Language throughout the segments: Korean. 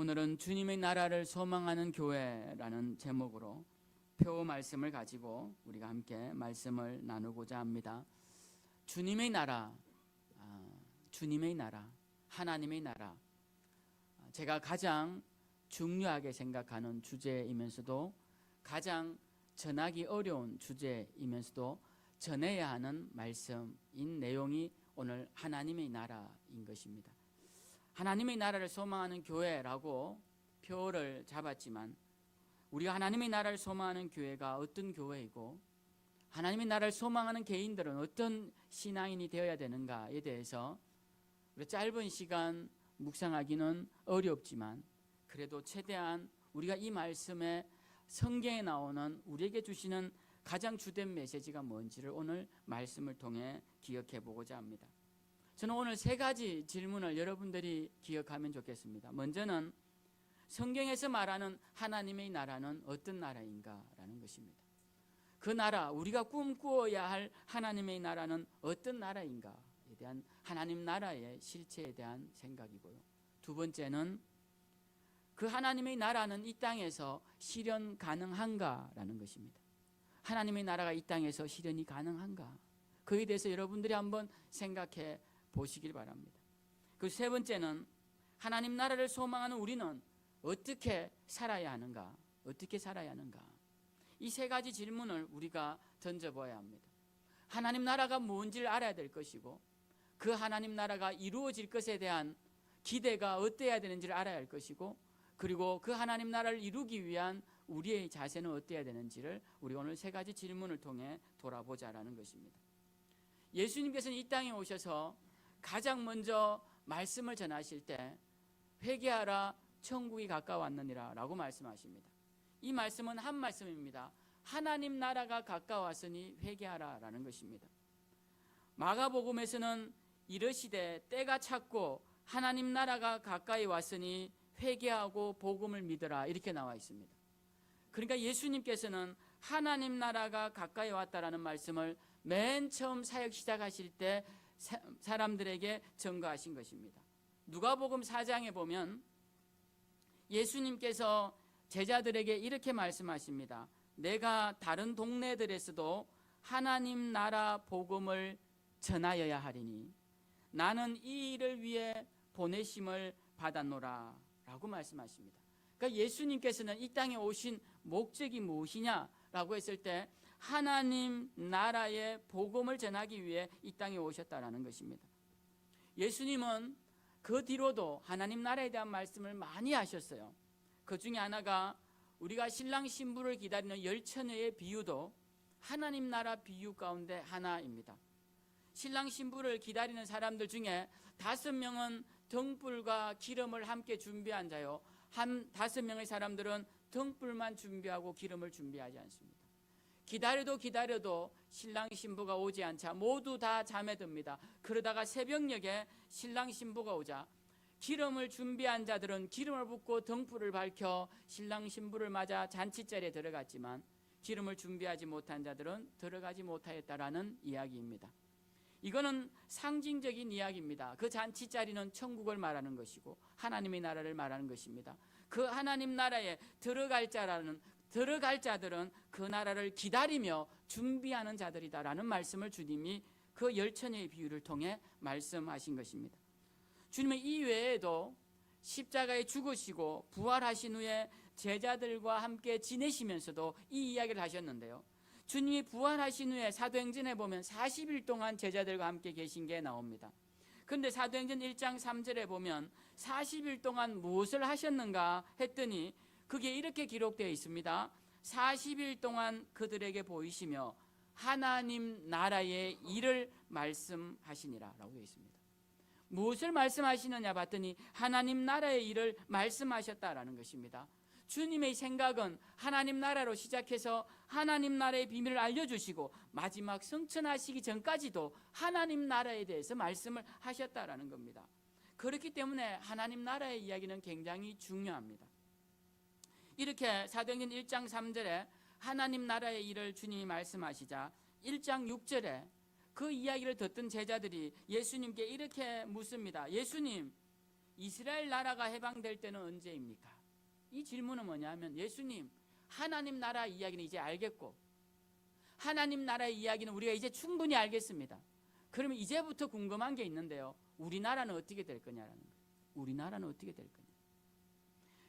오늘은 주님의 나라를 소망하는 교회라는 제목으로 표 말씀을 가지고 우리가 함께 말씀을 나누고자 합니다. 주님의 나라, 주님의 나라, 하나님의 나라. 제가 가장 중요하게 생각하는 주제이면서도 가장 전하기 어려운 주제이면서도 전해야 하는 말씀인 내용이 오늘 하나님의 나라인 것입니다. 하나님의 나라를 소망하는 교회라고 표를 잡았지만 우리가 하나님의 나라를 소망하는 교회가 어떤 교회이고 하나님의 나라를 소망하는 개인들은 어떤 신앙인이 되어야 되는가에 대해서 짧은 시간 묵상하기는 어렵지만 그래도 최대한 우리가 이 말씀에 성경에 나오는 우리에게 주시는 가장 주된 메시지가 뭔지를 오늘 말씀을 통해 기억해 보고자 합니다. 저는 오늘 세 가지 질문을 여러분들이 기억하면 좋겠습니다. 먼저는 성경에서 말하는 하나님의 나라는 어떤 나라인가라는 것입니다. 그 나라, 우리가 꿈꾸어야 할 하나님의 나라는 어떤 나라인가에 대한 하나님 나라의 실체에 대한 생각이고요. 두 번째는 그 하나님의 나라는 이 땅에서 실현 가능한가라는 것입니다. 하나님의 나라가 이 땅에서 실현이 가능한가? 그에 대해서 여러분들이 한번 생각해 보시길 바랍니다. 그 세 번째는 하나님 나라를 소망하는 우리는 어떻게 살아야 하는가? 어떻게 살아야 하는가? 이 세 가지 질문을 우리가 던져봐야 합니다. 하나님 나라가 뭔지를 알아야 될 것이고 그 하나님 나라가 이루어질 것에 대한 기대가 어때야 되는지를 알아야 할 것이고 그리고 그 하나님 나라를 이루기 위한 우리의 자세는 어때야 되는지를 우리 오늘 세 가지 질문을 통해 돌아보자라는 것입니다. 예수님께서는 이 땅에 오셔서 가장 먼저 말씀을 전하실 때 회개하라 천국이 가까웠느니라 라고 말씀하십니다. 이 말씀은 한 말씀입니다. 하나님 나라가 가까웠으니 회개하라 라는 것입니다. 마가복음에서는 이르시되 때가 찼고 하나님 나라가 가까이 왔으니 회개하고 복음을 믿으라 이렇게 나와 있습니다. 그러니까 예수님께서는 하나님 나라가 가까이 왔다라는 말씀을 맨 처음 사역 시작하실 때 사람들에게 전가하신 것입니다. 누가복음 4장에 보면 예수님께서 제자들에게 이렇게 말씀하십니다. 내가 다른 동네들에서도 하나님 나라 복음을 전하여야 하리니 나는 이 일을 위해 보내심을 받았노라 라고 말씀하십니다. 그러니까 예수님께서는 이 땅에 오신 목적이 무엇이냐라고 했을 때 하나님 나라의 복음을 전하기 위해 이 땅에 오셨다라는 것입니다. 예수님은 그 뒤로도 하나님 나라에 대한 말씀을 많이 하셨어요. 그 중에 하나가 우리가 신랑 신부를 기다리는 열처녀의 비유도 하나님 나라 비유 가운데 하나입니다. 신랑 신부를 기다리는 사람들 중에 5명은 등불과 기름을 함께 준비한 자요, 5명의 사람들은 등불만 준비하고 기름을 준비하지 않습니다. 기다려도 신랑 신부가 오지 않자 모두 다 잠에 듭니다. 그러다가 새벽녘에 신랑 신부가 오자 기름을 준비한 자들은 기름을 붓고 등불을 밝혀 신랑 신부를 맞아 잔치자리에 들어갔지만 기름을 준비하지 못한 자들은 들어가지 못하였다라는 이야기입니다. 이거는 상징적인 이야기입니다. 그 잔치자리는 천국을 말하는 것이고 하나님의 나라를 말하는 것입니다. 그 하나님 나라에 들어갈 자들은 그 나라를 기다리며 준비하는 자들이다라는 말씀을 주님이 그 열처녀의 비유를 통해 말씀하신 것입니다. 주님은 이 외에도 십자가에 죽으시고 부활하신 후에 제자들과 함께 지내시면서도 이 이야기를 하셨는데요. 주님이 부활하신 후에 사도행전에 보면 40일 동안 제자들과 함께 계신 게 나옵니다. 그런데 사도행전 1장 3절에 보면 40일 동안 무엇을 하셨는가 했더니 그게 이렇게 기록되어 있습니다. 40일 동안 그들에게 보이시며 하나님 나라의 일을 말씀하시니라 라고 되어 있습니다. 무엇을 말씀하시느냐 봤더니 하나님 나라의 일을 말씀하셨다라는 것입니다. 주님의 생각은 하나님 나라로 시작해서 하나님 나라의 비밀을 알려주시고 마지막 성천하시기 전까지도 하나님 나라에 대해서 말씀을 하셨다라는 겁니다. 그렇기 때문에 하나님 나라의 이야기는 굉장히 중요합니다. 이렇게 사도행전 1장 3절에 하나님 나라의 일을 주님이 말씀하시자 1장 6절에 그 이야기를 듣던 제자들이 예수님께 이렇게 묻습니다. 예수님, 이스라엘 나라가 해방될 때는 언제입니까? 이 질문은 뭐냐면 예수님, 하나님 나라 이야기는 이제 알겠고 하나님 나라의 이야기는 우리가 이제 충분히 알겠습니다. 그러면 이제부터 궁금한 게 있는데요. 우리나라는 어떻게 될 거냐라는 거예요. 우리나라는 어떻게 될 거냐.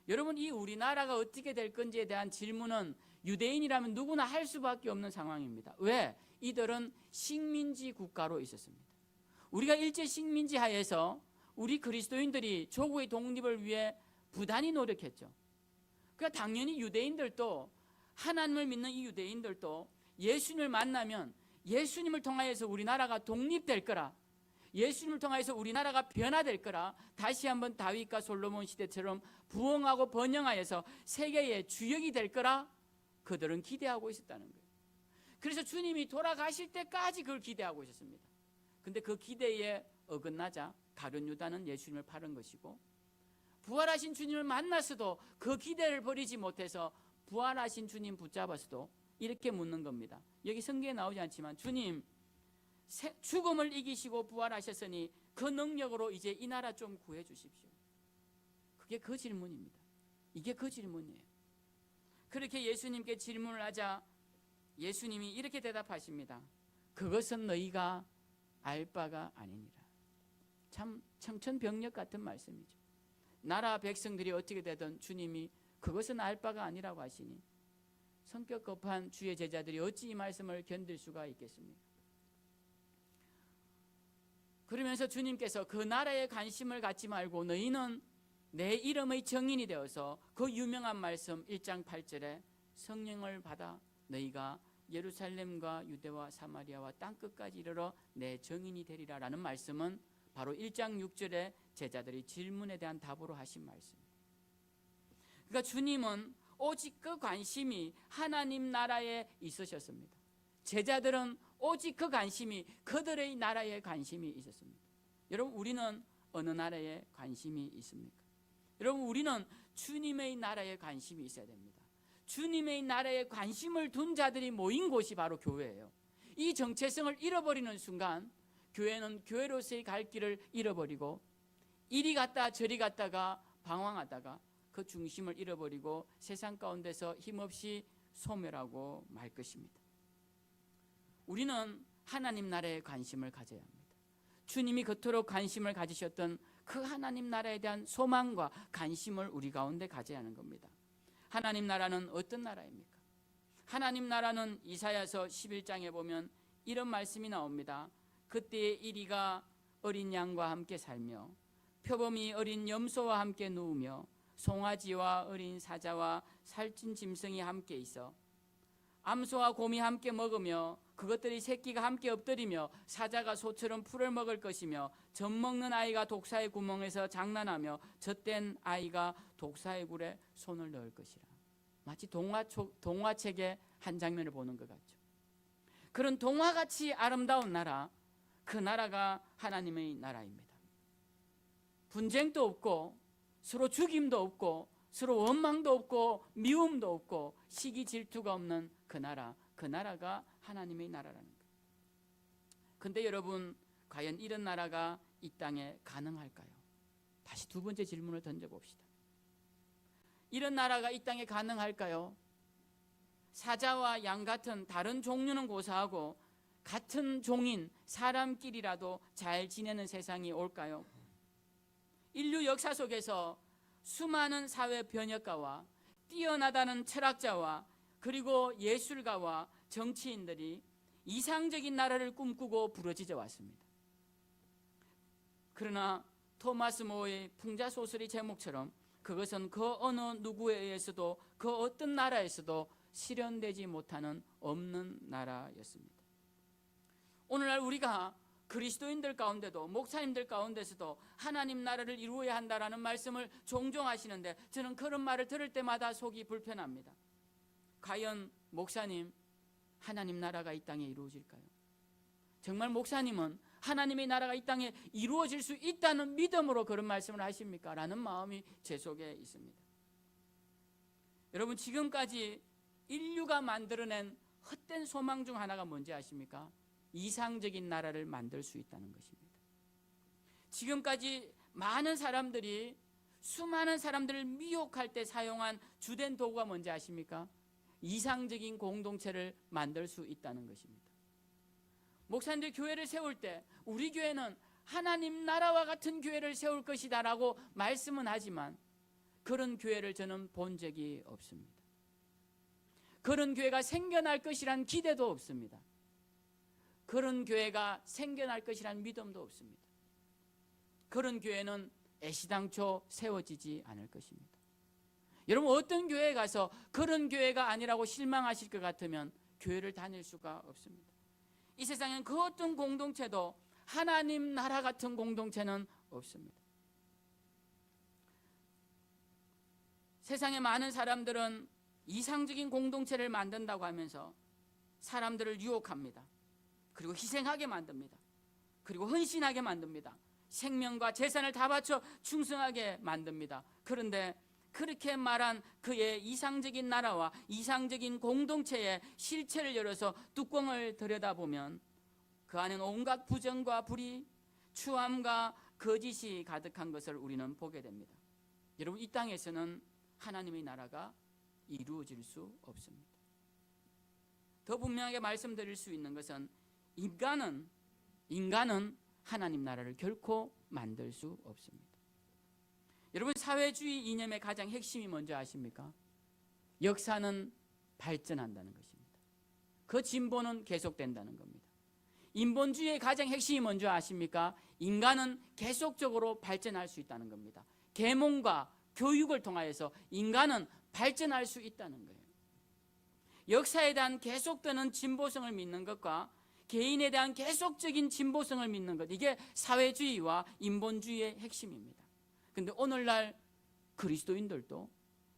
여러분, 이 우리나라가 어떻게 될 건지에 대한 질문은 유대인이라면 누구나 할 수밖에 없는 상황입니다. 왜? 이들은 식민지 국가로 있었습니다. 우리가 일제 식민지 하에서 우리 그리스도인들이 조국의 독립을 위해 부단히 노력했죠. 그러니까 당연히 유대인들도, 하나님을 믿는 이 유대인들도 예수님을 만나면 예수님을 통하여서 우리나라가 독립될 거라, 예수님을 통하여서 우리나라가 변화될 거라, 다시 한번 다윗과 솔로몬 시대처럼 부흥하고 번영하여서 세계의 주역이 될 거라 그들은 기대하고 있었다는 거예요. 그래서 주님이 돌아가실 때까지 그걸 기대하고 있었습니다. 근데 그 기대에 어긋나자 가룟 유다는 예수님을 팔은 것이고, 부활하신 주님을 만났어도 그 기대를 버리지 못해서 부활하신 주님 붙잡았어도 이렇게 묻는 겁니다. 여기 성경에 나오지 않지만, 주님, 죽음을 이기시고 부활하셨으니 그 능력으로 이제 이 나라 좀 구해 주십시오. 그게 그 질문입니다. 이게 그 질문이에요. 그렇게 예수님께 질문을 하자 예수님이 이렇게 대답하십니다. 그것은 너희가 알 바가 아니니라. 참 청천벽력 같은 말씀이죠. 나라 백성들이 어떻게 되든 주님이 그것은 알 바가 아니라고 하시니 성격 급한 주의 제자들이 어찌 이 말씀을 견딜 수가 있겠습니까? 그러면서 주님께서 그 나라에 관심을 갖지 말고 너희는 내 이름의 증인이 되어서 그 유명한 말씀 1장 8절에 성령을 받아 너희가 예루살렘과 유대와 사마리아와 땅끝까지 이르러 내 증인이 되리라 라는 말씀은 바로 1장 6절에 제자들이 질문에 대한 답으로 하신 말씀입니다. 그러니까 주님은 오직 그 관심이 하나님 나라에 있으셨습니다. 제자들은 오직 그 관심이 그들의 나라에 관심이 있었습니다. 여러분, 우리는 어느 나라에 관심이 있습니까? 여러분, 우리는 주님의 나라에 관심이 있어야 됩니다. 주님의 나라에 관심을 둔 자들이 모인 곳이 바로 교회예요. 이 정체성을 잃어버리는 순간 교회는 교회로서의 갈 길을 잃어버리고 이리 갔다 저리 갔다가 방황하다가 그 중심을 잃어버리고 세상 가운데서 힘없이 소멸하고 말 것입니다. 우리는 하나님 나라에 관심을 가져야 합니다. 주님이 그토록 관심을 가지셨던 그 하나님 나라에 대한 소망과 관심을 우리 가운데 가져야 하는 겁니다. 하나님 나라는 어떤 나라입니까? 하나님 나라는 이사야서 11장에 보면 이런 말씀이 나옵니다. 그때의 이리가 어린 양과 함께 살며 표범이 어린 염소와 함께 누우며 송아지와 어린 사자와 살찐 짐승이 함께 있어 암소와 곰이 함께 먹으며 그것들이 새끼가 함께 엎드리며 사자가 소처럼 풀을 먹을 것이며 젖 먹는 아이가 독사의 구멍에서 장난하며 젖된 아이가 독사의 굴에 손을 넣을 것이라. 마치 동화책의 한 장면을 보는 것 같죠. 그런 동화같이 아름다운 나라, 그 나라가 하나님의 나라입니다. 분쟁도 없고 서로 죽임도 없고 서로 원망도 없고 미움도 없고 시기 질투가 없는 그 나라가 하나님의 나라라는 거예요. 근데 여러분, 과연 이런 나라가 이 땅에 가능할까요? 다시 두 번째 질문을 던져봅시다. 이런 나라가 이 땅에 가능할까요? 사자와 양 같은 다른 종류는 고사하고 같은 종인 사람끼리라도 잘 지내는 세상이 올까요? 인류 역사 속에서 수많은 사회 변혁가와 뛰어나다는 철학자와 그리고 예술가와 정치인들이 이상적인 나라를 꿈꾸고 부러지져 왔습니다. 그러나 토마스 모어의 풍자소설의 제목처럼 그것은 그 어느 누구에 의해서도 그 어떤 나라에서도 실현되지 못하는 없는 나라였습니다. 오늘날 우리가 그리스도인들 가운데도 목사님들 가운데서도 하나님 나라를 이루어야 한다라는 말씀을 종종 하시는데 저는 그런 말을 들을 때마다 속이 불편합니다. 과연 목사님, 하나님 나라가 이 땅에 이루어질까요? 정말 목사님은 하나님의 나라가 이 땅에 이루어질 수 있다는 믿음으로 그런 말씀을 하십니까? 라는 마음이 제 속에 있습니다. 여러분, 지금까지 인류가 만들어낸 헛된 소망 중 하나가 뭔지 아십니까? 이상적인 나라를 만들 수 있다는 것입니다. 지금까지 많은 사람들이 수많은 사람들을 미혹할 때 사용한 주된 도구가 뭔지 아십니까? 이상적인 공동체를 만들 수 있다는 것입니다. 목사님들 교회를 세울 때 우리 교회는 하나님 나라와 같은 교회를 세울 것이다 라고 말씀은 하지만 그런 교회를 저는 본 적이 없습니다. 그런 교회가 생겨날 것이란 기대도 없습니다. 그런 교회가 생겨날 것이란 믿음도 없습니다. 그런 교회는 애시당초 세워지지 않을 것입니다. 여러분, 어떤 교회에 가서 그런 교회가 아니라고 실망하실 것 같으면 교회를 다닐 수가 없습니다. 이 세상엔 그 어떤 공동체도 하나님 나라 같은 공동체는 없습니다. 세상에 많은 사람들은 이상적인 공동체를 만든다고 하면서 사람들을 유혹합니다. 그리고 희생하게 만듭니다. 그리고 헌신하게 만듭니다. 생명과 재산을 다 바쳐 충성하게 만듭니다. 그런데 그렇게 말한 그의 이상적인 나라와 이상적인 공동체의 실체를 열어서 뚜껑을 들여다보면 그 안에는 온갖 부정과 불의, 추함과 거짓이 가득한 것을 우리는 보게 됩니다. 여러분, 이 땅에서는 하나님의 나라가 이루어질 수 없습니다. 더 분명하게 말씀드릴 수 있는 것은 인간은 하나님 나라를 결코 만들 수 없습니다. 여러분, 사회주의 이념의 가장 핵심이 뭔지 아십니까? 역사는 발전한다는 것입니다. 그 진보는 계속된다는 겁니다. 인본주의의 가장 핵심이 뭔지 아십니까? 인간은 계속적으로 발전할 수 있다는 겁니다. 계몽과 교육을 통하여서 인간은 발전할 수 있다는 거예요. 역사에 대한 계속되는 진보성을 믿는 것과 개인에 대한 계속적인 진보성을 믿는 것, 이게 사회주의와 인본주의의 핵심입니다. 그런데 오늘날 그리스도인들도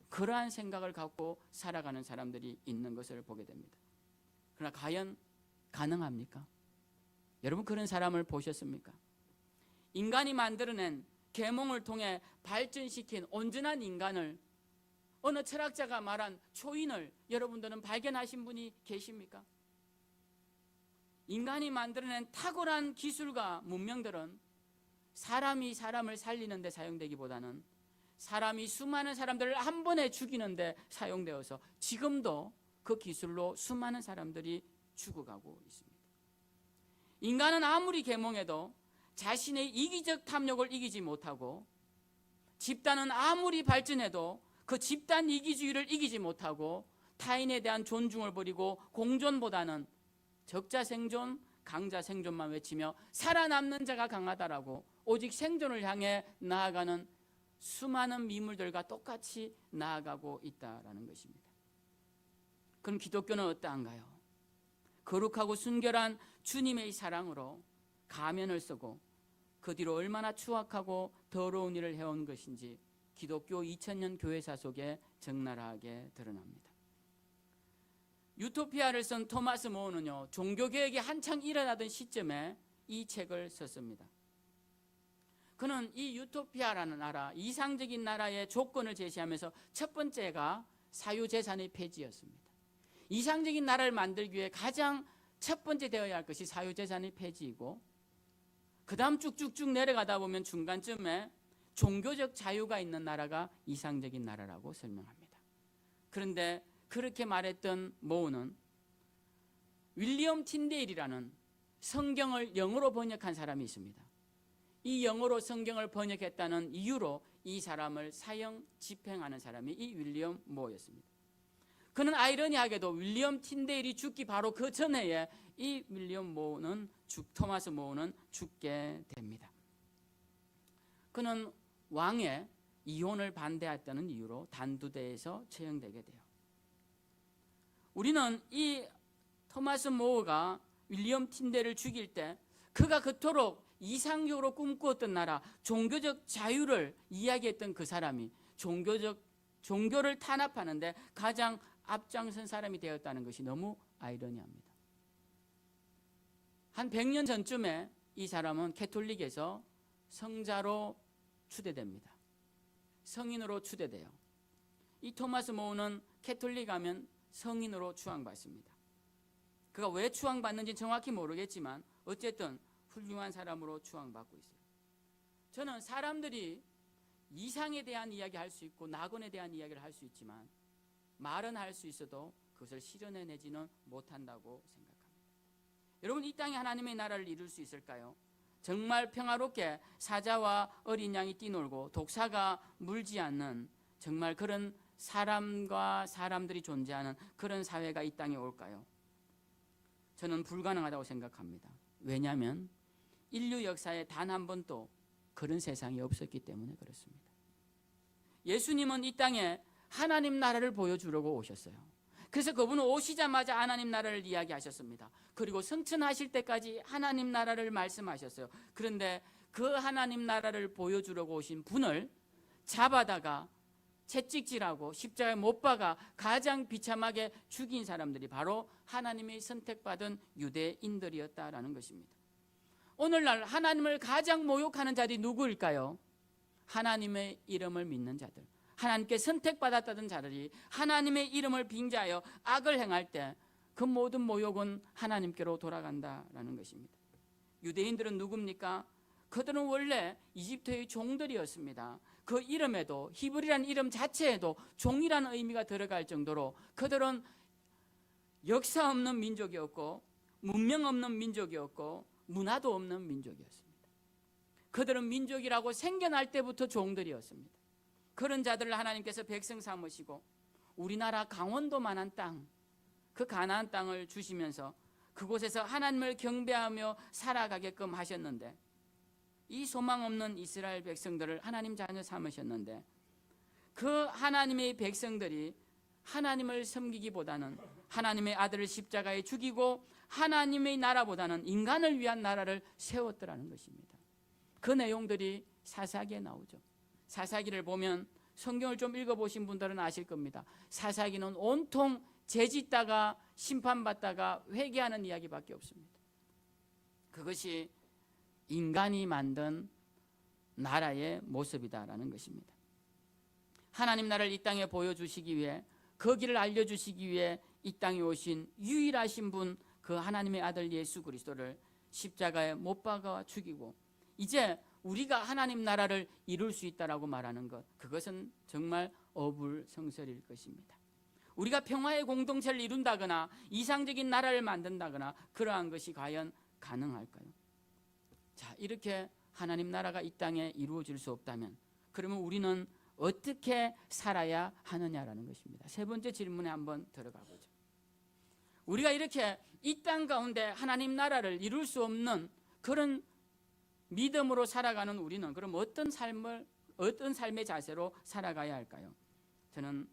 그러한 생각을 갖고 살아가는 사람들이 있는 것을 보게 됩니다. 그러나 과연 가능합니까? 여러분, 그런 사람을 보셨습니까? 인간이 만들어낸 계몽을 통해 발전시킨 온전한 인간을, 어느 철학자가 말한 초인을 여러분들은 발견하신 분이 계십니까? 인간이 만들어낸 탁월한 기술과 문명들은 사람이 사람을 살리는 데 사용되기보다는 사람이 수많은 사람들을 한 번에 죽이는 데 사용되어서 지금도 그 기술로 수많은 사람들이 죽어가고 있습니다. 인간은 아무리 계몽해도 자신의 이기적 탐욕을 이기지 못하고, 집단은 아무리 발전해도 그 집단 이기주의를 이기지 못하고, 타인에 대한 존중을 버리고 공존보다는 적자 생존, 강자 생존만 외치며 살아남는 자가 강하다라고 오직 생존을 향해 나아가는 수많은 미물들과 똑같이 나아가고 있다라는 것입니다. 그럼 기독교는 어떠한가요? 거룩하고 순결한 주님의 사랑으로 가면을 쓰고 그 뒤로 얼마나 추악하고 더러운 일을 해온 것인지 기독교 2000년 교회사 속에 적나라하게 드러납니다. 유토피아를 쓴 토마스 모어는요, 종교개혁이 한창 일어나던 시점에 이 책을 썼습니다. 그는 이 유토피아라는 나라, 이상적인 나라의 조건을 제시하면서 첫 번째가 사유재산의 폐지였습니다. 이상적인 나라를 만들기 위해 가장 첫 번째 되어야 할 것이 사유재산의 폐지이고, 그 다음 쭉쭉쭉 내려가다 보면 중간쯤에 종교적 자유가 있는 나라가 이상적인 나라라고 설명합니다. 그런데 그렇게 말했던 모어는 윌리엄 틴데일이라는 성경을 영어로 번역한 사람이 있습니다. 이 영어로 성경을 번역했다는 이유로 이 사람을 사형 집행하는 사람이 이 윌리엄 모어였습니다. 그는 아이러니하게도 윌리엄 틴데일이 죽기 바로 그 전해에 이 토마스 모어는 죽게 됩니다. 그는 왕의 이혼을 반대했다는 이유로 단두대에서 처형되게 돼요. 우리는 이 토마스 모어가 윌리엄 틴데일을 죽일 때 그가 그토록 이상적으로 꿈꾸었던 나라, 종교적 자유를 이야기했던 그 사람이 종교를 탄압하는데 가장 앞장선 사람이 되었다는 것이 너무 아이러니합니다. 한 100년 전쯤에 이 사람은 캐톨릭에서 성자로 추대됩니다. 성인으로 추대돼요. 이 토마스 모어는 캐톨릭 하면 성인으로 추앙받습니다. 그가 왜 추앙받는지 정확히 모르겠지만 어쨌든 훌륭한 사람으로 추앙받고 있어요. 저는 사람들이 이상에 대한 이야기 할 수 있고 낙원에 대한 이야기를 할 수 있지만 말은 할 수 있어도 그것을 실현해내지는 못한다고 생각합니다. 여러분, 이 땅에 하나님의 나라를 이룰 수 있을까요? 정말 평화롭게 사자와 어린 양이 뛰놀고 독사가 물지 않는 정말 그런 사람과 사람들이 존재하는 그런 사회가 이 땅에 올까요? 저는 불가능하다고 생각합니다. 왜냐하면 인류 역사에 단 한 번도 그런 세상이 없었기 때문에 그렇습니다. 예수님은 이 땅에 하나님 나라를 보여주려고 오셨어요. 그래서 그분은 오시자마자 하나님 나라를 이야기하셨습니다. 그리고 승천하실 때까지 하나님 나라를 말씀하셨어요. 그런데 그 하나님 나라를 보여주려고 오신 분을 잡아다가 채찍질하고 십자가에 못 박아 가장 비참하게 죽인 사람들이 바로 하나님의 선택받은 유대인들이었다라는 것입니다. 오늘날 하나님을 가장 모욕하는 자들이 누구일까요? 하나님의 이름을 믿는 자들, 하나님께 선택받았다던 자들이 하나님의 이름을 빙자하여 악을 행할 때 그 모든 모욕은 하나님께로 돌아간다라는 것입니다. 유대인들은 누굽니까? 그들은 원래 이집트의 종들이었습니다. 그 이름에도, 히브리라는 이름 자체에도 종이라는 의미가 들어갈 정도로 그들은 역사 없는 민족이었고 문명 없는 민족이었고 문화도 없는 민족이었습니다. 그들은 민족이라고 생겨날 때부터 종들이었습니다. 그런 자들을 하나님께서 백성 삼으시고 우리나라 강원도만한 땅, 그 가나안 땅을 주시면서 그곳에서 하나님을 경배하며 살아가게끔 하셨는데, 이 소망 없는 이스라엘 백성들을 하나님 자녀 삼으셨는데, 그 하나님의 백성들이 하나님을 섬기기보다는 하나님의 아들을 십자가에 죽이고 하나님의 나라보다는 인간을 위한 나라를 세웠더라는 것입니다. 그 내용들이 사사기에 나오죠. 사사기를 보면, 성경을 좀 읽어보신 분들은 아실 겁니다. 사사기는 온통 죄짓다가 심판받다가 회개하는 이야기밖에 없습니다. 그것이 인간이 만든 나라의 모습이다라는 것입니다. 하나님 나라를 이 땅에 보여주시기 위해, 그 길을 알려주시기 위해 이 땅에 오신 유일하신 분, 그 하나님의 아들 예수 그리스도를 십자가에 못 박아 죽이고 이제 우리가 하나님 나라를 이룰 수 있다라고 말하는 것, 그것은 정말 어불성설일 것입니다. 우리가 평화의 공동체를 이룬다거나 이상적인 나라를 만든다거나 그러한 것이 과연 가능할까요? 자, 이렇게 하나님 나라가 이 땅에 이루어질 수 없다면 그러면 우리는 어떻게 살아야 하느냐라는 것입니다. 세 번째 질문에 한번 들어가 보죠. 우리가 이렇게 이 땅 가운데 하나님 나라를 이룰 수 없는 그런 믿음으로 살아가는 우리는 그럼 어떤 삶의 자세로 살아가야 할까요? 저는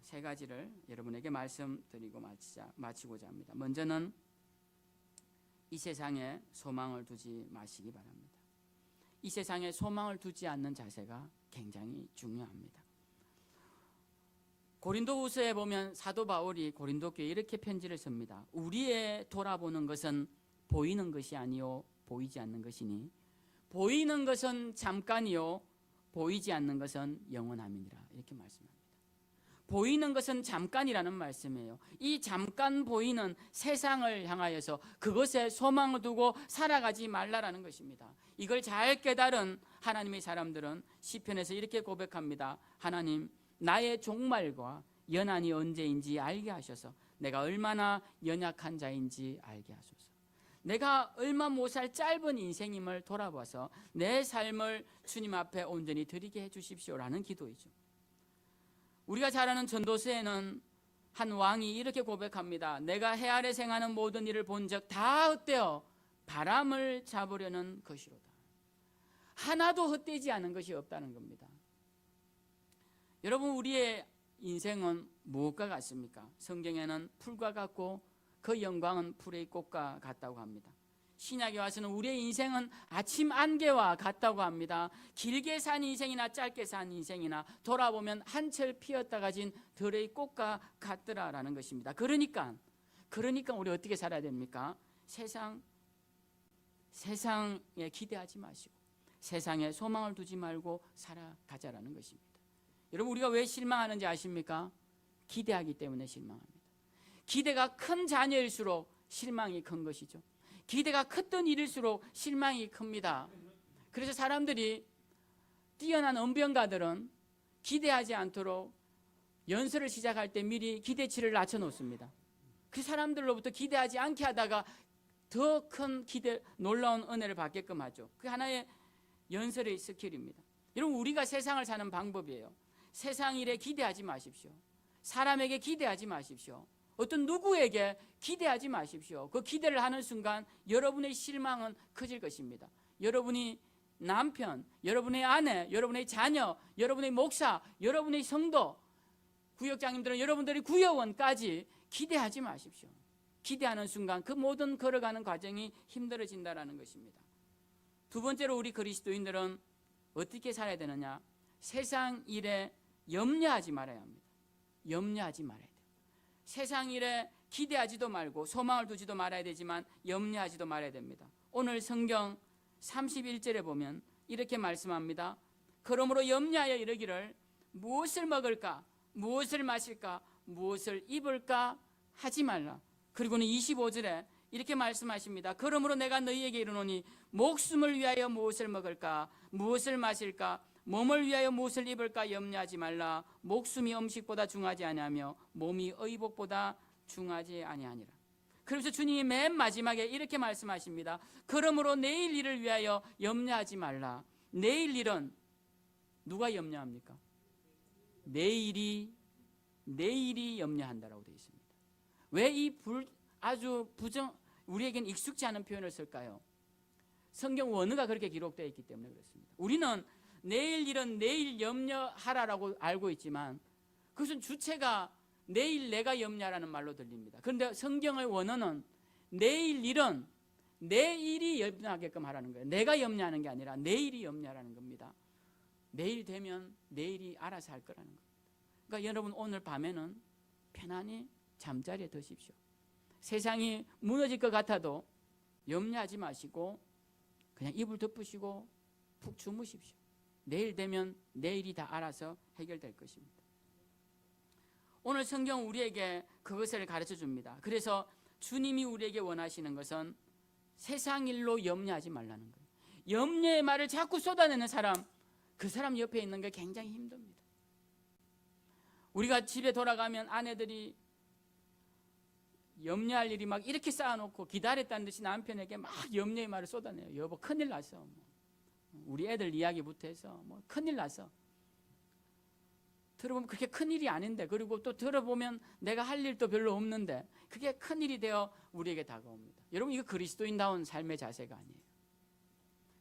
세 가지를 여러분에게 말씀드리고 마치고자 합니다. 먼저는 이 세상에 소망을 두지 마시기 바랍니다. 이 세상에 소망을 두지 않는 자세가 굉장히 중요합니다. 고린도후서에 보면 사도 바울이 고린도 교회에 이렇게 편지를 씁니다. 우리의 돌아보는 것은 보이는 것이 아니요 보이지 않는 것이니 보이는 것은 잠깐이요 보이지 않는 것은 영원함이니라, 이렇게 말씀합니다. 보이는 것은 잠깐이라는 말씀이에요. 이 잠깐 보이는 세상을 향하여서 그것에 소망을 두고 살아가지 말라라는 것입니다. 이걸 잘 깨달은 하나님의 사람들은 시편에서 이렇게 고백합니다. 하나님, 나의 종말과 연한이 언제인지 알게 하셔서 내가 얼마나 연약한 자인지 알게 하소서. 내가 얼마 못 살 짧은 인생임을 돌아봐서 내 삶을 주님 앞에 온전히 드리게 해주십시오라는 기도이죠. 우리가 잘 아는 전도서에는 한 왕이 이렇게 고백합니다. 내가 해 아래 생하는 모든 일을 본 적 다 헛되어 바람을 잡으려는 것이로다. 하나도 헛되지 않은 것이 없다는 겁니다. 여러분, 우리의 인생은 무엇과 같습니까? 성경에는 풀과 같고 그 영광은 풀의 꽃과 같다고 합니다. 신약에 와서는 우리의 인생은 아침 안개와 같다고 합니다. 길게 산 인생이나 짧게 산 인생이나 돌아보면 한철 피었다가 진 들의 꽃과 같더라라는 것입니다. 그러니까 우리 어떻게 살아야 됩니까? 세상에 기대하지 마시고 세상에 소망을 두지 말고 살아가자라는 것입니다. 여러분, 우리가 왜 실망하는지 아십니까? 기대하기 때문에 실망합니다. 기대가 큰 자녀일수록 실망이 큰 것이죠. 기대가 컸던 일일수록 실망이 큽니다. 그래서 사람들이 뛰어난 언변가들은 기대하지 않도록 연설을 시작할 때 미리 기대치를 낮춰놓습니다. 그 사람들로부터 기대하지 않게 하다가 더 큰 놀라운 은혜를 받게끔 하죠. 그 하나의 연설의 스킬입니다. 여러분, 우리가 세상을 사는 방법이에요. 세상 일에 기대하지 마십시오. 사람에게 기대하지 마십시오. 어떤 누구에게 기대하지 마십시오. 그 기대를 하는 순간 여러분의 실망은 커질 것입니다. 여러분이 남편, 여러분의 아내, 여러분의 자녀, 여러분의 목사, 여러분의 성도, 구역장님들은 여러분들의 구역원까지 기대하지 마십시오. 기대하는 순간 그 모든 걸어가는 과정이 힘들어진다는 것입니다. 두 번째로 우리 그리스도인들은 어떻게 살아야 되느냐? 세상 일에 염려하지 말아야 합니다. 염려하지 말아야 돼요. 세상 일에 기대하지도 말고 소망을 두지도 말아야 되지만 염려하지도 말아야 됩니다. 오늘 성경 31절에 보면 이렇게 말씀합니다. 그러므로 염려하여 이르기를 무엇을 먹을까, 무엇을 마실까, 무엇을 입을까 하지 말라. 그리고는 25절에 이렇게 말씀하십니다. 그러므로 내가 너희에게 이르노니 목숨을 위하여 무엇을 먹을까, 무엇을 마실까, 몸을 위하여 무엇을 입을까 염려하지 말라. 목숨이 음식보다 중하지 아니하며 몸이 의복보다 중하지 아니하니라. 그래서 주님이 맨 마지막에 이렇게 말씀하십니다. 그러므로 내일 일을 위하여 염려하지 말라. 내일 일은 누가 염려합니까? 내일이 염려한다라고 되어 있습니다. 왜 이 아주 우리에겐 익숙지 않은 표현을 쓸까요? 성경 원어가 그렇게 기록되어 있기 때문에 그렇습니다. 우리는 내일 일은 내일 염려하라라고 알고 있지만 그것은 주체가 내일 내가 염려하라는 말로 들립니다. 그런데 성경의 원어는 내일 일은 내일이 염려하게끔 하라는 거예요. 내가 염려하는 게 아니라 내일이 염려하라는 겁니다. 내일 되면 내일이 알아서 할 거라는 거예요. 그러니까 여러분, 오늘 밤에는 편안히 잠자리에 드십시오. 세상이 무너질 것 같아도 염려하지 마시고 그냥 이불 덮으시고 푹 주무십시오. 내일 되면 내일이 다 알아서 해결될 것입니다. 오늘 성경 우리에게 그것을 가르쳐 줍니다. 그래서 주님이 우리에게 원하시는 것은 세상 일로 염려하지 말라는 거예요. 염려의 말을 자꾸 쏟아내는 사람, 그 사람 옆에 있는 게 굉장히 힘듭니다. 우리가 집에 돌아가면 아내들이 염려할 일이 막 이렇게 쌓아놓고 기다렸다는 듯이 남편에게 막 염려의 말을 쏟아내요. 여보, 큰일 났어. 우리 애들 이야기부터 해서 큰일 났어. 들어보면 그렇게 큰일이 아닌데, 그리고 또 들어보면 내가 할 일도 별로 없는데 그게 큰일이 되어 우리에게 다가옵니다. 여러분, 이거 그리스도인다운 삶의 자세가 아니에요.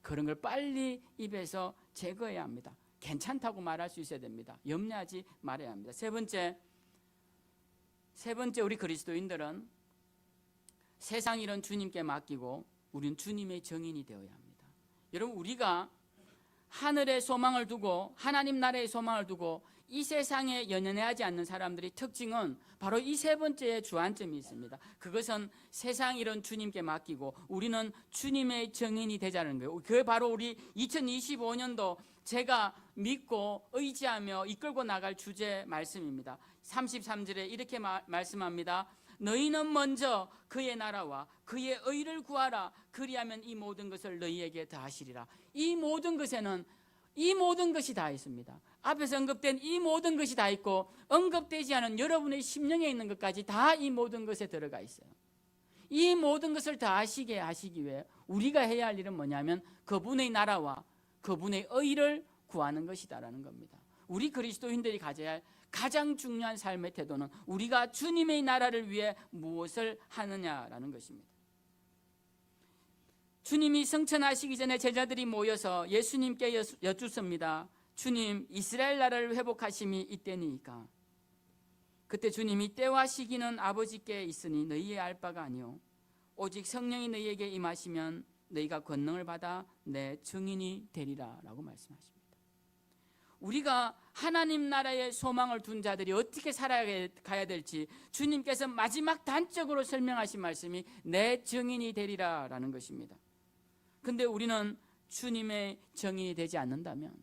그런 걸 빨리 입에서 제거해야 합니다. 괜찮다고 말할 수 있어야 됩니다. 염려하지 말아야 합니다. 세 번째, 우리 그리스도인들은 세상 일은 주님께 맡기고 우리는 주님의 증인이 되어야 합니다. 여러분, 우리가 하늘의 소망을 두고 하나님 나라의 소망을 두고 이 세상에 연연해하지 않는 사람들의 특징은 바로 이 세 번째의 주안점이 있습니다. 그것은 세상 일은 주님께 맡기고 우리는 주님의 증인이 되자는 거예요. 그게 바로 우리 2025년도 제가 믿고 의지하며 이끌고 나갈 주제 말씀입니다. 33절에 이렇게 말씀합니다. 너희는 먼저 그의 나라와 그의 의를 구하라. 그리하면 이 모든 것을 너희에게 더하시리라. 이 모든 것에는 이 모든 것이 다 있습니다. 앞에서 언급된 이 모든 것이 다 있고 언급되지 않은 여러분의 심령에 있는 것까지 다 이 모든 것에 들어가 있어요. 이 모든 것을 다 하시기 위해 우리가 해야 할 일은 뭐냐면 그분의 나라와 그분의 의를 구하는 것이다라는 겁니다. 우리 그리스도인들이 가져야 할 가장 중요한 삶의 태도는 우리가 주님의 나라를 위해 무엇을 하느냐라는 것입니다. 주님이 승천하시기 전에 제자들이 모여서 예수님께 여쭙습니다. 주님, 이스라엘 나라를 회복하심이 이때니까. 그때 주님이 때와 시기는 아버지께 있으니 너희의 알 바가 아니요 오직 성령이 너희에게 임하시면 너희가 권능을 받아 내 증인이 되리라 라고 말씀하십니다. 우리가 하나님 나라의 소망을 둔 자들이 어떻게 살아가야 될지 주님께서 마지막 단적으로 설명하신 말씀이 내 증인이 되리라 라는 것입니다. 근데 우리는 주님의 증인이 되지 않는다면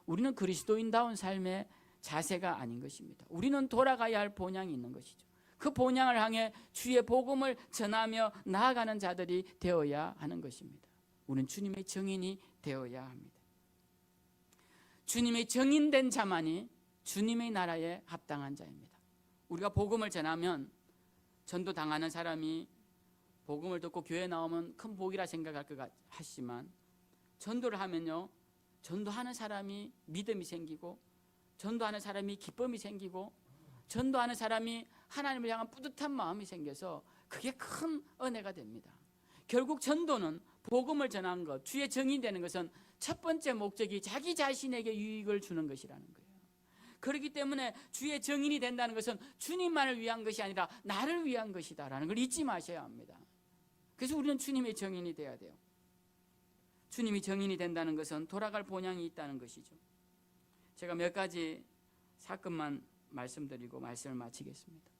우리는 그리스도인다운 삶의 자세가 아닌 것입니다. 우리는 돌아가야 할 본향이 있는 것이죠. 그 본향을 향해 주의 복음을 전하며 나아가는 자들이 되어야 하는 것입니다. 우리는 주님의 증인이 되어야 합니다. 주님의 정인된 자만이 주님의 나라에 합당한 자입니다. 우리가 복음을 전하면 전도 당하는 사람이 복음을 듣고 교회에 나오면 큰 복이라 생각할 것 같지만, 전도를 하면요, 전도하는 사람이 믿음이 생기고, 전도하는 사람이 기쁨이 생기고, 전도하는 사람이 하나님을 향한 뿌듯한 마음이 생겨서 그게 큰 은혜가 됩니다. 결국 전도는, 복음을 전하는 것, 주의 정인 되는 것은 첫 번째 목적이 자기 자신에게 유익을 주는 것이라는 거예요. 그렇기 때문에 주의 정인이 된다는 것은 주님만을 위한 것이 아니라 나를 위한 것이다라는 걸 잊지 마셔야 합니다. 그래서 우리는 주님의 정인이 돼야 돼요. 주님이 정인이 된다는 것은 돌아갈 본향이 있다는 것이죠. 제가 몇 가지 사건만 말씀드리고 말씀을 마치겠습니다.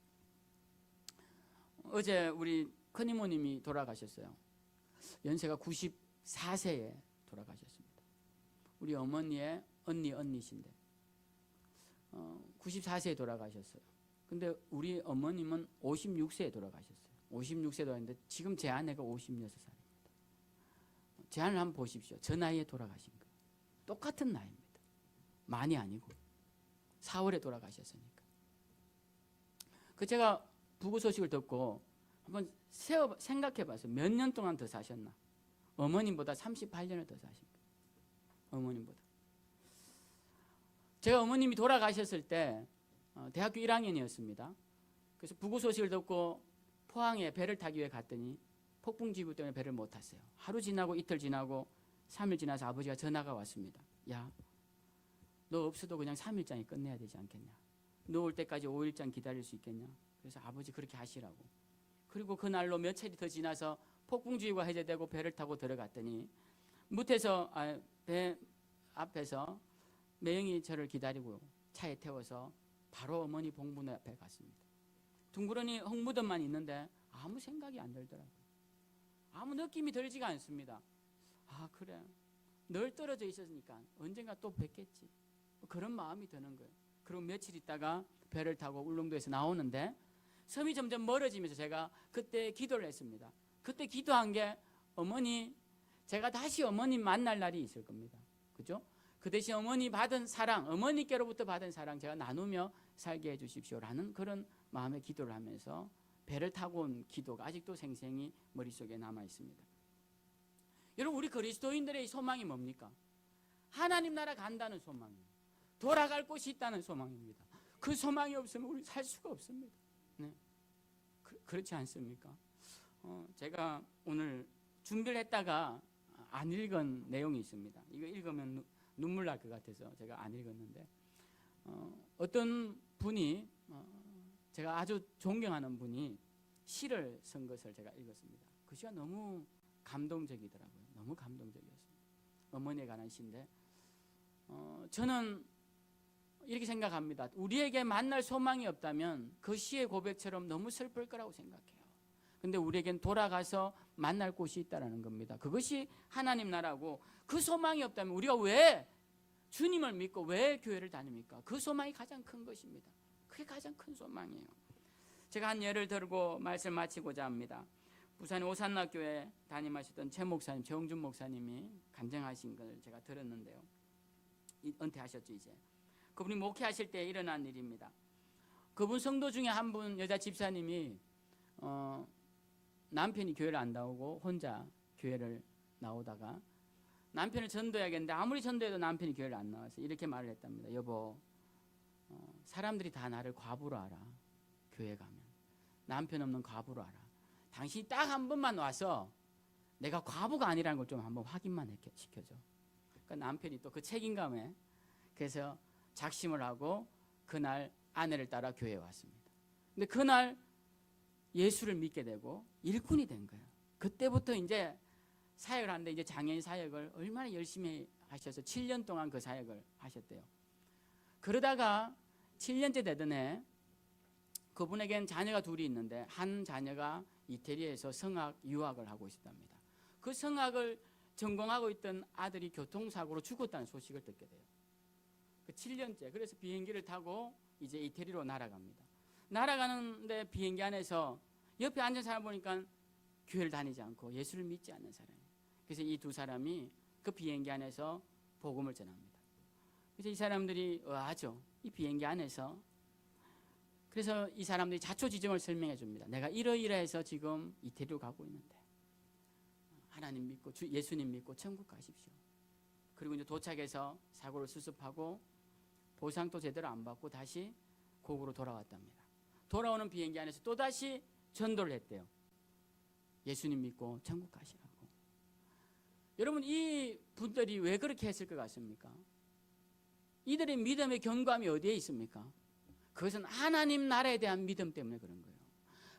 어제 우리 큰이모님이 돌아가셨어요. 연세가 94세에 돌아가셨습니다. 우리 어머니의 언니신데 94세에 돌아가셨어요. 근데 우리 어머님은 56세에 돌아가셨어요. 56세에 돌아갔는데 지금 제 아내가 56살입니다. 제 아내를 한번 보십시오. 저 나이에 돌아가신 거예요. 똑같은 나이입니다. 많이 아니고 4월에 돌아가셨으니까. 제가 부고 소식을 듣고 한번 생각해 봤어요. 몇 년 동안 더 사셨나? 어머님보다 38년을 더 사신 거예요. 어머님보다. 제가 어머님이 돌아가셨을 때 대학교 1학년이었습니다. 그래서 부고 소식을 듣고 포항에 배를 타기 위해 갔더니 폭풍지구 때문에 배를 못 탔어요. 하루 지나고 이틀 지나고 3일 지나서 아버지가 전화가 왔습니다. 야, 너 없어도 그냥 3일장에 끝내야 되지 않겠냐? 너 올 때까지 5일장 기다릴 수 있겠냐? 그래서 아버지 그렇게 하시라고. 그리고 그날로 며칠이 더 지나서 폭풍주의가 해제되고 배를 타고 들어갔더니 배 앞에서 매형이 저를 기다리고 차에 태워서 바로 어머니 봉분 앞에 갔습니다. 둥그러니 흙무덤만 있는데 아무 생각이 안 들더라고요. 아무 느낌이 들지가 않습니다. 아, 그래, 늘 떨어져 있었으니까 언젠가 또 뵙겠지, 그런 마음이 드는 거예요. 그리고 며칠 있다가 배를 타고 울릉도에서 나오는데 섬이 점점 멀어지면서 제가 그때 기도를 했습니다. 그때 기도한 게 어머니, 제가 다시 어머님 만날 날이 있을 겁니다. 그죠? 그 대신 어머니 받은 사랑, 어머니께로부터 받은 사랑 제가 나누며 살게 해주십시오라는 그런 마음의 기도를 하면서 배를 타고 온 기도가 아직도 생생히 머릿속에 남아 있습니다. 여러분, 우리 그리스도인들의 소망이 뭡니까? 하나님 나라 간다는 소망이에요. 돌아갈 곳이 있다는 소망입니다. 그 소망이 없으면 우리 살 수가 없습니다. 네. 그렇지 않습니까? 제가 오늘 준비를 했다가 안 읽은 내용이 있습니다. 이거 읽으면 눈물 날 것 같아서 제가 안 읽었는데, 어떤 분이, 제가 아주 존경하는 분이 시를 쓴 것을 제가 읽었습니다. 그 시가 너무 감동적이더라고요. 너무 감동적이었습니다. 어머니에 관한 시인데, 저는 이렇게 생각합니다. 우리에게 만날 소망이 없다면 그 시의 고백처럼 너무 슬플 거라고 생각해요. 근데 우리에겐 돌아가서 만날 곳이 있다는 겁니다. 그것이 하나님 나라고, 그 소망이 없다면 우리가 왜 주님을 믿고 왜 교회를 다닙니까? 그 소망이 가장 큰 것입니다. 그게 가장 큰 소망이에요. 제가 한 예를 들고 말씀 마치고자 합니다. 부산의 오산나교회 담임하셨던 최 목사님, 최홍준 목사님이 간증하신 걸 제가 들었는데요. 은퇴하셨죠 이제. 그분이 목회하실 때 일어난 일입니다. 그분 성도 중에 한 분 여자 집사님이 남편이 교회를 안 나오고 혼자 교회를 나오다가 남편을 전도해야겠는데 아무리 전도해도 남편이 교회를 안 나와서 이렇게 말을 했답니다. 여보, 사람들이 다 나를 과부로 알아. 교회 가면 남편 없는 과부로 알아. 당신이 딱 한 번만 와서 내가 과부가 아니라는 걸 좀 한번 확인만 시켜줘. 그러니까 남편이 또 그 책임감에 그래서 작심을 하고 그날 아내를 따라 교회에 왔습니다. 근데 그날 예수를 믿게 되고 일꾼이 된 거예요. 그때부터 이제 사역을 하는데 이제 장애인 사역을 얼마나 열심히 하셔서 7년 동안 그 사역을 하셨대요. 그러다가 7년째 되던 해 그분에겐 자녀가 둘이 있는데 한 자녀가 이태리에서 성악 유학을 하고 있었답니다. 그 성악을 전공하고 있던 아들이 교통사고로 죽었다는 소식을 듣게 돼요. 그 7년째. 그래서 비행기를 타고 이제 이태리로 날아갑니다. 날아가는데 비행기 안에서 옆에 앉은 사람 보니까 교회를 다니지 않고 예수를 믿지 않는 사람이에요. 그래서 이 두 사람이 그 비행기 안에서 복음을 전합니다. 그래서 이 사람들이 의아하죠. 이 비행기 안에서. 그래서 이 사람들이 자초지종을 설명해 줍니다. 내가 이러이러해서 지금 이태리로 가고 있는데 하나님 믿고 예수님 믿고 천국 가십시오. 그리고 이제 도착해서 사고를 수습하고 보상도 제대로 안 받고 다시 고국으로 돌아왔답니다. 돌아오는 비행기 안에서 또다시 전도를 했대요. 예수님 믿고 천국 가시라고. 여러분, 이 분들이 왜 그렇게 했을 것 같습니까? 이들의 믿음의 견고함이 어디에 있습니까? 그것은 하나님 나라에 대한 믿음 때문에 그런 거예요.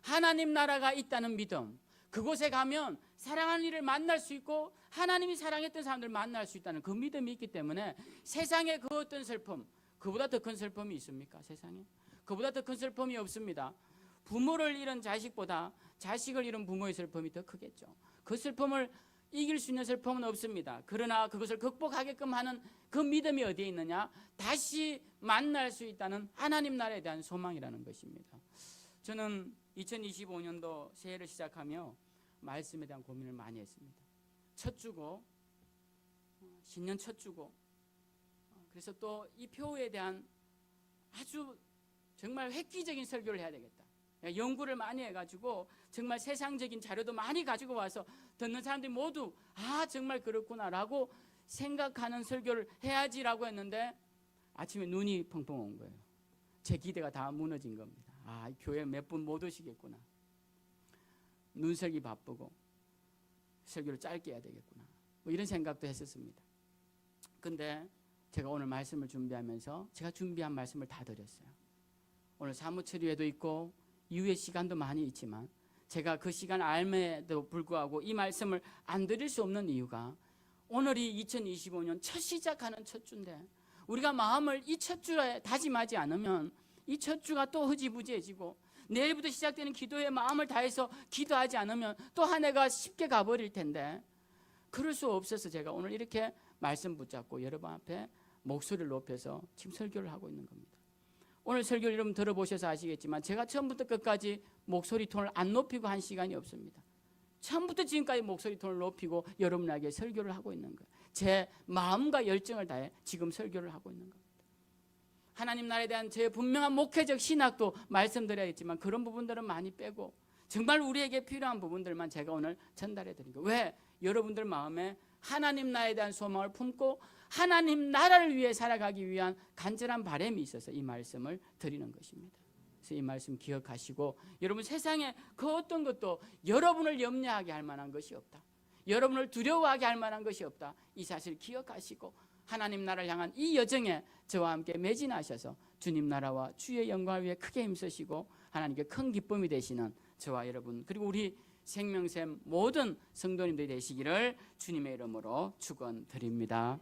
하나님 나라가 있다는 믿음, 그곳에 가면 사랑하는 이를 만날 수 있고 하나님이 사랑했던 사람들을 만날 수 있다는 그 믿음이 있기 때문에 세상에 그 어떤 슬픔, 그보다 더 큰 슬픔이 있습니까? 세상에 그보다 더 큰 슬픔이 없습니다. 부모를 잃은 자식보다 자식을 잃은 부모의 슬픔이 더 크겠죠. 그 슬픔을 이길 수 있는 슬픔은 없습니다. 그러나 그것을 극복하게끔 하는 그 믿음이 어디에 있느냐? 다시 만날 수 있다는 하나님 나라에 대한 소망이라는 것입니다. 저는 2025년도 새해를 시작하며 말씀에 대한 고민을 많이 했습니다. 첫 주고, 신년 첫 주고, 그래서 또 이 표에 대한 아주 정말 획기적인 설교를 해야 되겠다. 연구를 많이 해가지고 정말 세상적인 자료도 많이 가지고 와서 듣는 사람들이 모두 정말 그렇구나라고 생각하는 설교를 해야지라고 했는데 아침에 눈이 펑펑 온 거예요. 제 기대가 다 무너진 겁니다. 이 교회 몇 분 못 오시겠구나. 눈설기 바쁘고 설교를 짧게 해야 되겠구나. 뭐 이런 생각도 했었습니다. 근데 제가 오늘 말씀을 준비하면서 제가 준비한 말씀을 다 드렸어요. 오늘 사무처리회도 있고 이후의 시간도 많이 있지만 제가 그 시간 알매도 불구하고 이 말씀을 안 드릴 수 없는 이유가 오늘이 2025년 첫 시작하는 첫 주인데 우리가 마음을 이 첫 주에 다짐하지 않으면 이 첫 주가 또 흐지부지해지고 내일부터 시작되는 기도에 마음을 다해서 기도하지 않으면 또 한 해가 쉽게 가버릴 텐데 그럴 수 없어서 제가 오늘 이렇게 말씀 붙잡고 여러분 앞에 목소리를 높여서 지금 설교를 하고 있는 겁니다. 오늘 설교를 여러분 들어보셔서 아시겠지만 제가 처음부터 끝까지 목소리 톤을 안 높이고 한 시간이 없습니다. 처음부터 지금까지 목소리 톤을 높이고 여러분에게 설교를 하고 있는 거예요. 제 마음과 열정을 다해 지금 설교를 하고 있는 겁니다. 하나님 나라에 대한 제 분명한 목회적 신학도 말씀드려야겠지만 그런 부분들은 많이 빼고 정말 우리에게 필요한 부분들만 제가 오늘 전달해 드린 거예요. 왜? 여러분들 마음에 하나님 나라에 대한 소망을 품고 하나님 나라를 위해 살아가기 위한 간절한 바람이 있어서 이 말씀을 드리는 것입니다. 그래서 이 말씀 기억하시고 여러분 세상에 그 어떤 것도 여러분을 염려하게 할 만한 것이 없다. 여러분을 두려워하게 할 만한 것이 없다. 이 사실을 기억하시고 하나님 나라를 향한 이 여정에 저와 함께 매진하셔서 주님 나라와 주의 영광을 위해 크게 힘쓰시고 하나님께 큰 기쁨이 되시는 저와 여러분 그리고 우리 생명샘 모든 성도님들이 되시기를 주님의 이름으로 축원드립니다.